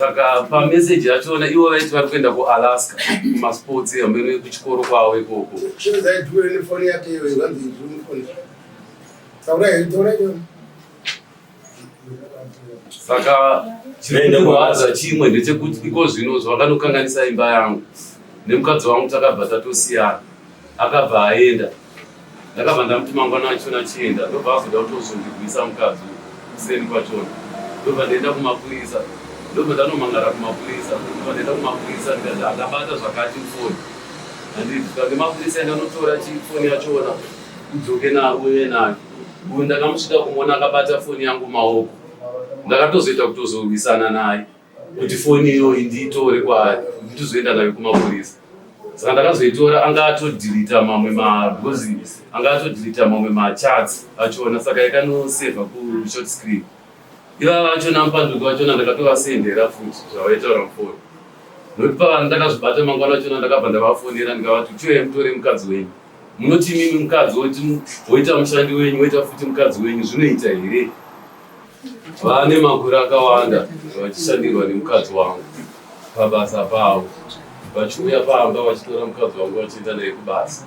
Saka pamessage yachona ivo vaiti vari kuenda kuAlaska kumasports ambeni kuchikoro kwavo ikoko. Saka chinokuwadza chimwe ndechekuti iko zvino zvakanokanganisa imba yangu nemukadzi wangu takabva tatosiyana, akabva aenda. Ndakabva ndamuti mangwana achona chienda, ndobva azoda kutozondigwisa mukadzi kuseni kwachona. Ndobva ndaenda kumapurisa, ndobva ndanomangara kumapurisa, ndobva ndaenda kumapurisa ndakabata zvakati foni. Handiti ngemapurisa ndanotora chifoni yachona udzoke nayo uye nayo. Uyu ndakamusvika kumuona akabata foni yangu maoko. Ndakatozoita kutozorwisana naye kuti foni iyoyi ndiitore kwaari ndizoenda nayo kumapurisa. Saka ndakazoitora anga atodhilita mamwe anga atodhilita mamwe machats achona, saka yakanosevha kushort screen. Ivava vachona mupanduki vachona ndakatovasendera futi zvavaitaura mufoni. Nokuti pavanhu ndakazvibata mangwana achona ndakabva ndavafonera ndikavati chiuya mutore mukadzi wenyu. Munoti mimi mukadzi woita mushandi wenyu, woita futi mukadzi wenyu, zvinoita here? Vane makore akawanda vachishandirwa nemukadzi wangu pabasa pavo. Vachiuya pamba vachitora mukadzi wangu vachienda naye kubasa.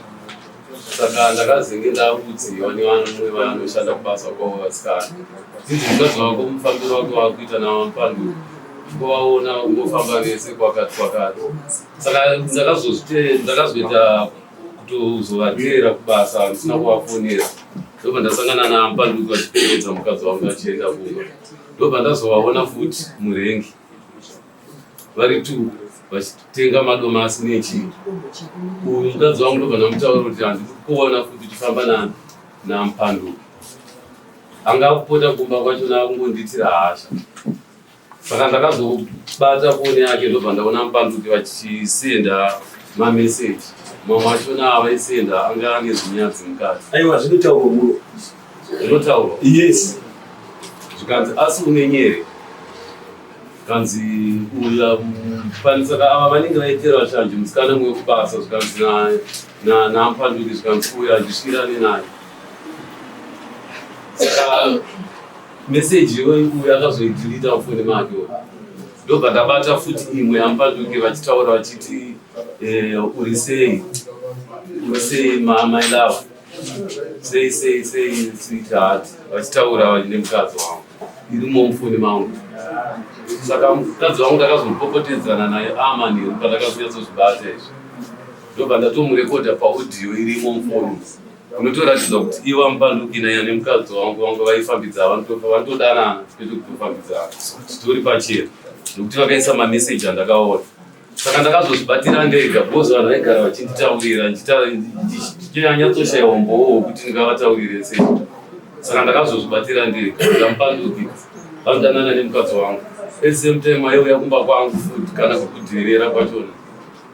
Saka ndakazenge ndarudziwa nevamwe vanoshanda kubasa kwavo vasikana. Nditi mukadzi wako mufambiro wake wakuita navamupanduki, kuvaona ungofamba vese kwakati. Saka ndakazoita kutozovateera kubasa ndisina kuvafonera. Ndobva ndasangana namupanduki vachipedza mukadzi wangu achienda kumba. Ndobva ndazovaona futi murengi vari 2 vachitenga madomasi nechii. Uyu mukadzi wangu ndobva ndamutaura kuti handidi kuona futi uchifamba namupanduki. Angapota kumba kwachona akungonditira hasha. Saka ndakazobata foni yake ndobva ndaona mupanduki vachisenda mameseji. Mamwe achona avaisenda anga ane zvinyadzi mukati. Aiwa, zvinotaurwa muno. Zvinotaurwa? Yes. Zvikanzi asi une nyere. Kanzi uya saka ava vanenge vaitera vashanje musikana mumwe kubasa, zvikanzi namupanduki, zvikanzi uya ndisvirane naye. Saka meseji iyoyi uya akazoidhilita mufoni make. Ndobva ndabata futi imwe yamupanduki vachitaura vachiti uri sei my love, say sweetheart, vachitaura nemukadzi wangu irimo mufoni mangu. Saka mukadzi wangu ndakazopopotedzana naye amanheru pandakazonyatsozvibata izvi. Ndobva ndatomurekodha paaudio irimo mufoni, unotoratidza kuti iva mupanduki naye nemukadzi wangu vaifambidzana, vanotodanana kwete kutofambidzana, titori pachena nokuti vakaisa mameseji andakaona. Saka ndakazozvibatira ndega, bhozi vanhu vaigara vachinditaurira ndichinyanyatsoshayiwa mboo wekuti ndingavataurire sei. Saka ndakazozvibatira ndega ndamupanduki vanodanana nemukadzi wangu. At the same time aiuya kumba kwangu futi kana kukudhirira kwachona,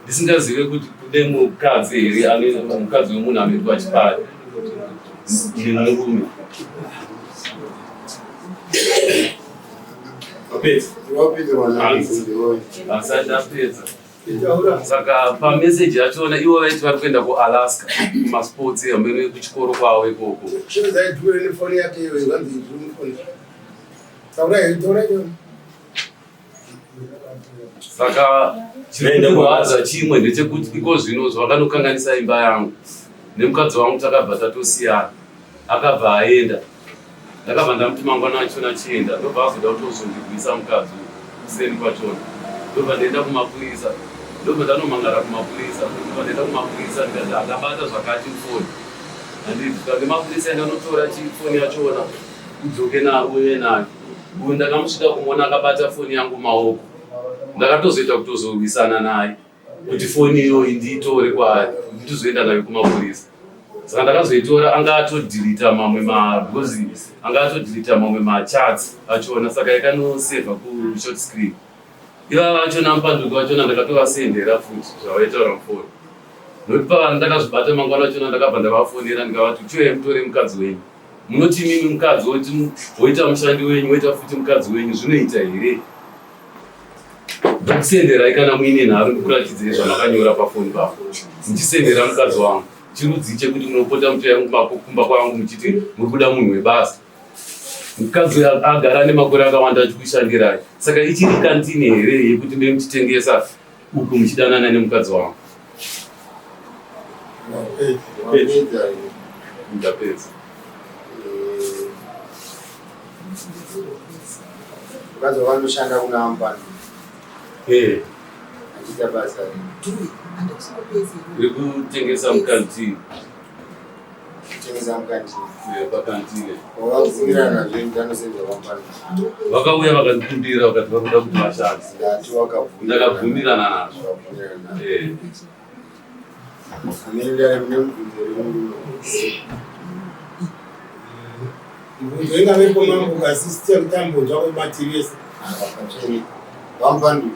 ndisingazive kuti kude mukadzi here, mukadzi wemunhu anoitwa chipari nemurume. Asati apedza. Saka pameseji yachona ivo vaiti vari kuenda kuAlaska kumasports ambeni kuchikoro kwavo ikoko. Saka chinokuwadza chimwe ndechekuti iko zvino zvakanokanganisa imba yangu nemukadzi wangu takabva tatosiyana, akabva aenda. Ndakabva ndamuti mangwana achona chienda, ndobva azoda kutozondigwisa mukadzi kuseni kwachona. Ndobva ndaenda kumapurisa, ndobva ndanomangara kumapurisa, ndobva ndaenda kumapurisa ndakabata zvakati foni. Handiti ngemapurisa ndanotora chifoni yachona udzoke nayo uye nayo. Uyu ndakamusvika kumuona akabata foni yangu maoko. Ndakatozoita kutozorwisana naye kuti foni iyoyi ndiitore kwaari ndizoenda nayo kumapurisa. Saka ndakazoitora anga atodhilita mamwe anga atodhilita mamwe machats achona, saka yakanosevha kushort screen. Ivava vachona mupanduki vachona ndakatovasendera futi zvavaitaura mufoni. Nokuti pavanhu ndakazvibata mangwana achona ndakabva ndavafonera ndikavati chiuya mutore mukadzi wenyu. Munoti mimi mukadzi woita mushandi wenyu, woita futi mukadzi wenyu, zvinoita here? Ndakusenderai kana muine nharo ndikurachidzei zvamakanyora pafoni pavo. Ndichisendera mukadzi wangu chirudzi chekuti munopota mutoya kumba kwangu muchiti muri kuda munhu webasa. mukadzi agara nemakore akawanda achikushandirai. Saka ichiri kantini here yekuti muchitengesa uku muchidanana nemukadzi wangu? Ndapedza. Mukadzi wanoshanda kuna Ampani. Achiita basa rekutengesa mukantini. Kutengesa mukantini. Pakantini. Wakavumirana zvinhu anosenza Ampani. Vakauya vakandikumbira vakati vakuda kuti vashande. Ndakabvumirana nazvo. Mubvunzo ingavepo mangu ukasisita kutambudza kwematiresi Ampani.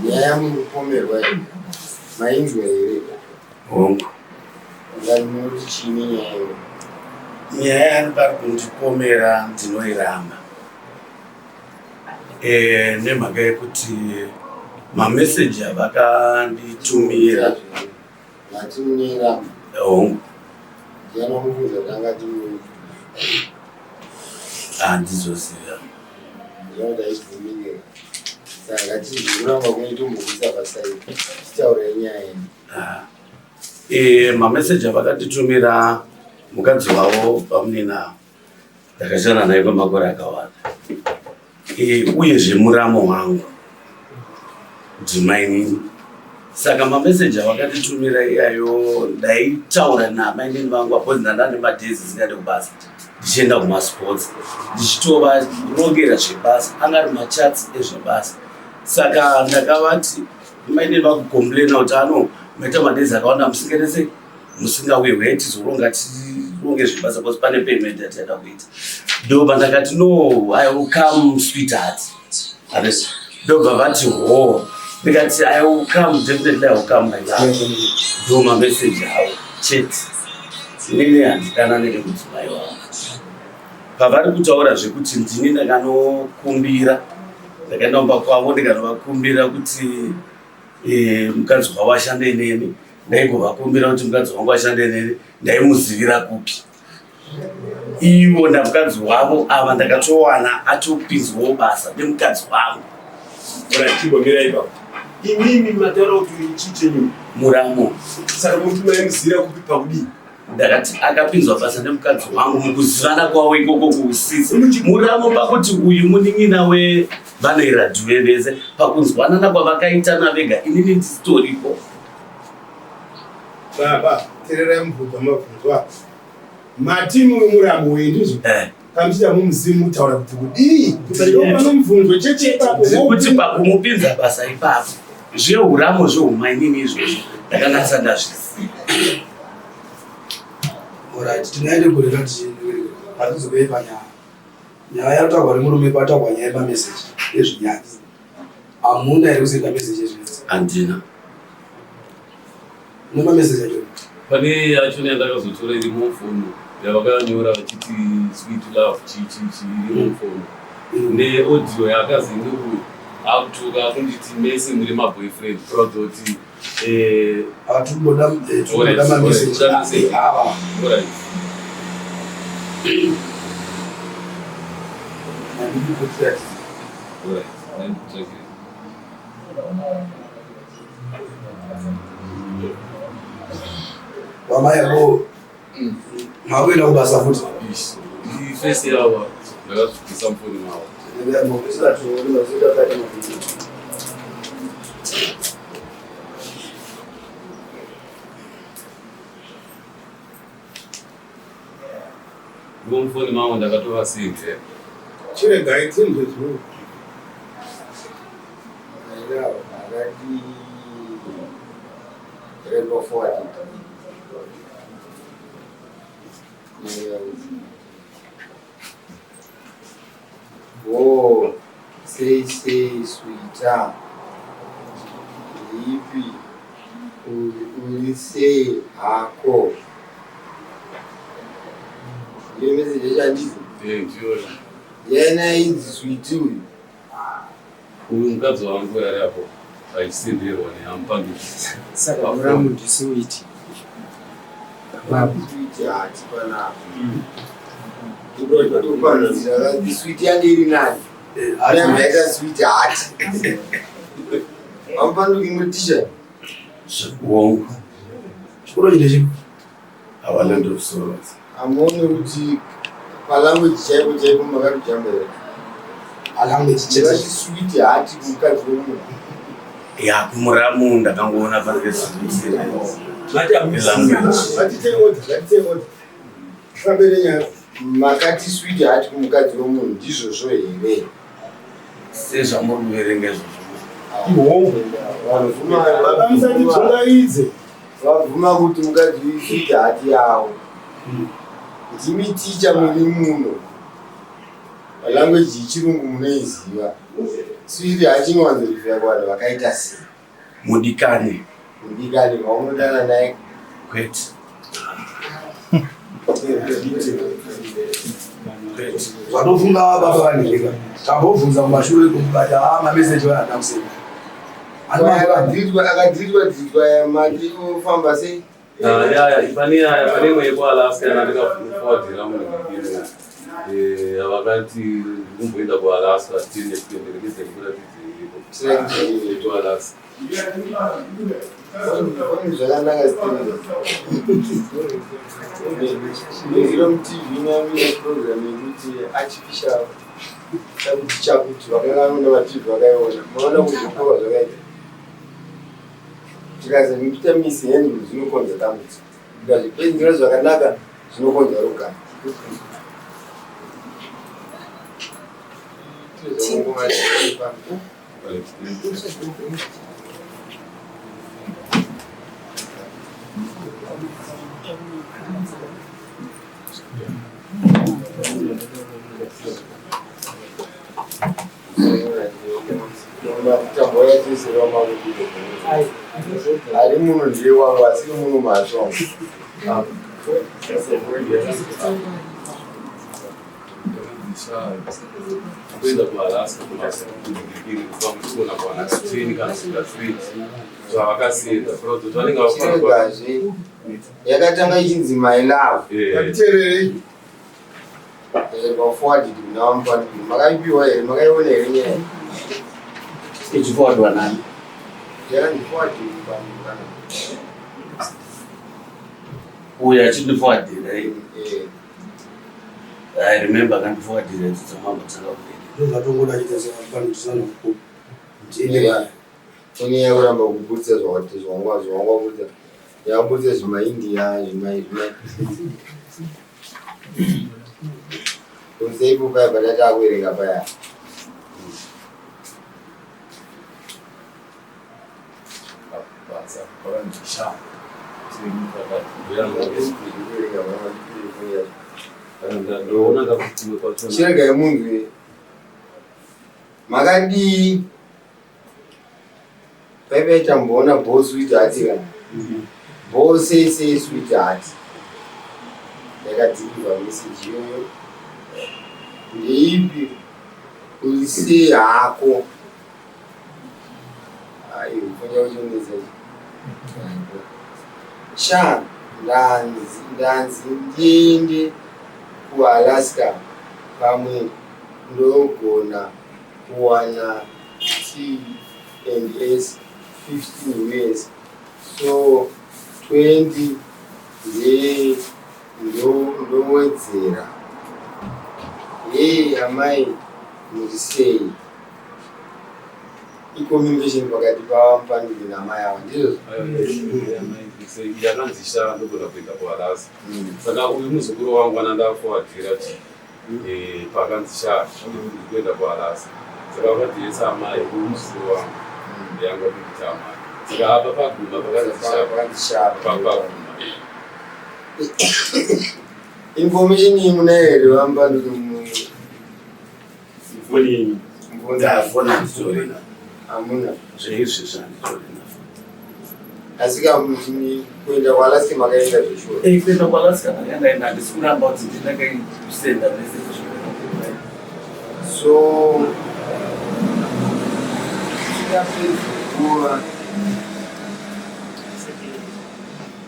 Nyaya mukupomerwa mainzwa here? Hongu. Ngamunoti chini nyaya iyo? Nyaya anopari kundipomera ndinoiramba. Nemhaka yekuti mameseji avakanditumira. Mati munoiramba? Hongu. Ndianomubvunza kuti angati munhu. Handizoziva. Ndinoda ibvumire. Saka tizikuramba kunoitombobvisa pasai. Tichaura nyaya iyi. Mameseji avakatitumira mukadzi wavo pamunina ndakashanda naye kwemakore akawanda. Uyezve muramo wangu ndimainini. Saka mameseji avakatitumira iyayo ndaitaura namainini vangu apo ndandane madhezi zingade kubasa. Ndichienda kumasports. Ndichitova rongera zvebasa. Angari machats ezvebasa. Saka ndakavati mainini vakukomplaina kuti maita madhezi akawanda musingerese musingawehwe tizoronga tironge zvebasa because pane payment yataida kuita. Ndobva ndakati no, I will come sweetheart. Ndobva vati ho. Ndikati I will come, definitely I will come my love. Ndo mameseji avo chete. Inini handidanane nekuti mai wangu. Pavari kutaura zvekuti ndini ndakanokumbira. Ndakaenda kwavo ndikanovakumbira kuti mukadzi wavo ashande neni. Ndaigovakumbira kuti mukadzi wangu ashande neni. Ndaimuzivira kupi. Ivo ndamukadzi wavo ava ndakatowana atopinzwawo basa nemukadzi wangu. Urachibomira ipapo. Inini mataura kuti chichenyu muramo. Saka muti maimuzira kupi pakudii? Ndakati akapinzwa basa nemukadzi wangu mukuzivana kwavo ikoko kuusisi. Muramo pakuti uyu munin'ina weVanairadhiwe vese pakunzwanana kwavakaitana vega inini ndisitoripo. Baba, tererai mubvunzo mabvunzwa. Matimu wemuramo wendu kamuchita mumuzimu mutaura kuti kudii? Kupano mubvunzo cheche kuti pakumupinza basa ipapo. Zveuramo zveumainini izvozvo ndakanasa ndazviziva. Alright, tinaende kure kuti patizobve panyaya. Nyaya yataurwa nemurume pataurwa nyaya yemameseji ezvinyaya. Amuna here kusenga meseji ezvinyaya? Handina. Nemameseji acho? Pane yacho yandakazotora iri mufoni yavakanyora vachiti sweet love chichi iri mufoni. Neaudio yakazinge akutuka akunditi mese muri maboyfriend proud kuti atuboda mameseji ava. Wamayabo makwenda kubasa futi first yawa ndakazvibvisa mufoni mavo. Mufoni mavo ndakatova sinde chirega itinze zviro Oh, say sweetheart. Ipi ulise hako. Ile message yandisi. Ndiyo. Yena inzi sweet uyu. Uyu mukadzi wangu yari apo aisindirwa neampandu. Saka muramu ndi sweet. Babu sweet ati pana. Sweet yange iri nani? Yaita sweet heart. Ampanduki mutisha. Wongo. Chikoro chine Awalendo kusoro. Amone kuti palanguage chaipo makatujambira. language chete. Sweet heart kumukadzi wemunhu. Ya kumuramu ndakangoona pari sweet. Vatitei kaberenya makati sweet heart kumukadzi wemunhu ndizvozvo here? Sezvamuruverenga Baba musati dzongaidze vabvuma kuti mukadzi sweet heart yawo ndimi ticha muri muno language yechirungu munoiziva. Sweet heart inowanzorifira kuvanhu vakaita sei? mudikani vaunodana naye kwete zvatofunga baba vanezvika tambobvunza mumashure kumubata mameseji vanada kusema akadhiritwa mati ofamba sei? pane imwe yekualaska yanandikaforwardira munhu vakati kumboenda kualaska tinekuenderekeze kuratidzeitoalaska zvakanaka iro mutv mamine program yekuti artificial chakuti vakanga vanoda vatv vakaiona maona kuzvikova zvakaita tikazemipita misi hendu zvinokonza damutso tikazvipedzera zvakanaka zvinokonza rugama. Ari munhu ndiye wangu asi munhu masongo. kuenda kualaska kumakuona kuana katini kana sikatwiti zvavakasenda product vanenge vakuregazve yakatanga ichinzi my love katitererei vaforwarded kuna vamupanduki makaipiwa here makaiona here nyaya ichiforwardwa nani yakandiforwarded uyo achindiforwardira I remember akandiforwardira dzidzamamba dzakakudeni zvatongoda chitezaapandidzana une yakuramba kubudisa zvawangwa kuti yakabudisa zvimaindia useipo paya patati akuerenga paya chiregai munhu makadii paipaita mboona bo sweet heart kana bo sei sweet heart yakadhiriva meseji iyoyo ndeipi usei hako aiufonya uchionesa sha ndanzi ndiende kualaska pamwe ndogona kuwana T&S 15 years so 20 ndowedzera amai murisei icommunication pakati pavamupanduki namai ava ndizvo yakanzisha ndogona kuenda kualaska saka uyu muzukuru wangu anandaforwardira kuti pakanzisha kuenda kualaska saka vakadhiyesa amai uyu muzukuru wangu yanga kuita amai saka apa paguma pakanzisha papaguma information iyi muna here vamupanduki ndafona nditorina hamuna zveizvi zvanditorina asi kamutini kuenda kualaska makaenda zvishua kuenda kualaska ndaenda handisi kuramba kuti ndinakaisenda message so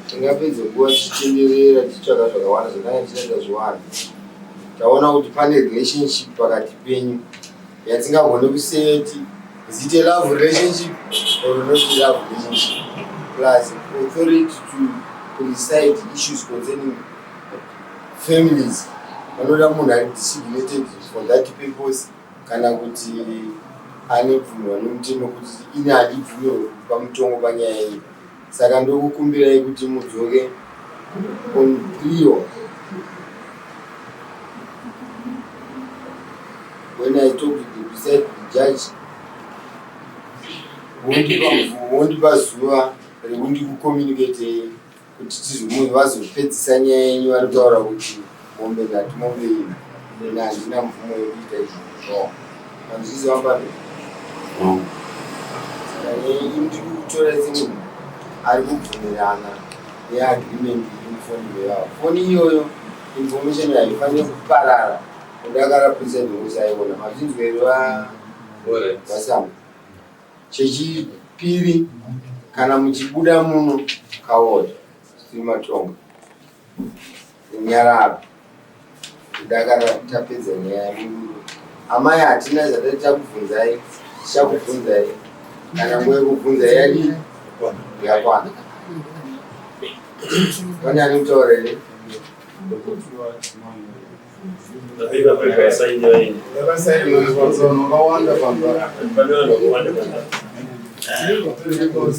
tingapedze nguva tichitenderera tichitsvaka zvakawanda zvakanga tichada zviwana taona kuti pane relationship pakati penyu yatingagone kuseti. Is it a love relationship or not a love relationship? Plus authority to decide issues concerning families. Vanoda munhu ari designated for that purpose kana kuti ane bvumo vanomutemo kuti ine hadi bvumo pamutongo panyaya iyi. Saka ndokukumbirai kuti mudzoke on trio. When I talk to the beside the judge, wondipa zuva rekundi kucommunicate kuti tizomwe vazopedzisa nyaya yenyu vari kutaura kuti mombe ngati mombe iyi ina handina mvumo yekuita izvo. No. Handizizivamba ne? No. Ndiri kutora semunhu ari kubvumirana neagreement iri mufoni yavo. Foni iyoyo information haifaniri kuparara. Ndakarapisa ndosaiona mazvinzwerwa vasama. Chechipiri kana muchibuda muno kaoda tiri matongo nyararo kudakara tapedza nyaya mumiro. Amai hatina zvatati takubvunzai tichakubvunzai kana nguva yekubvunzai yadii yakwana. Pane ane kutaura here? Yakasaini wakawanda pamba.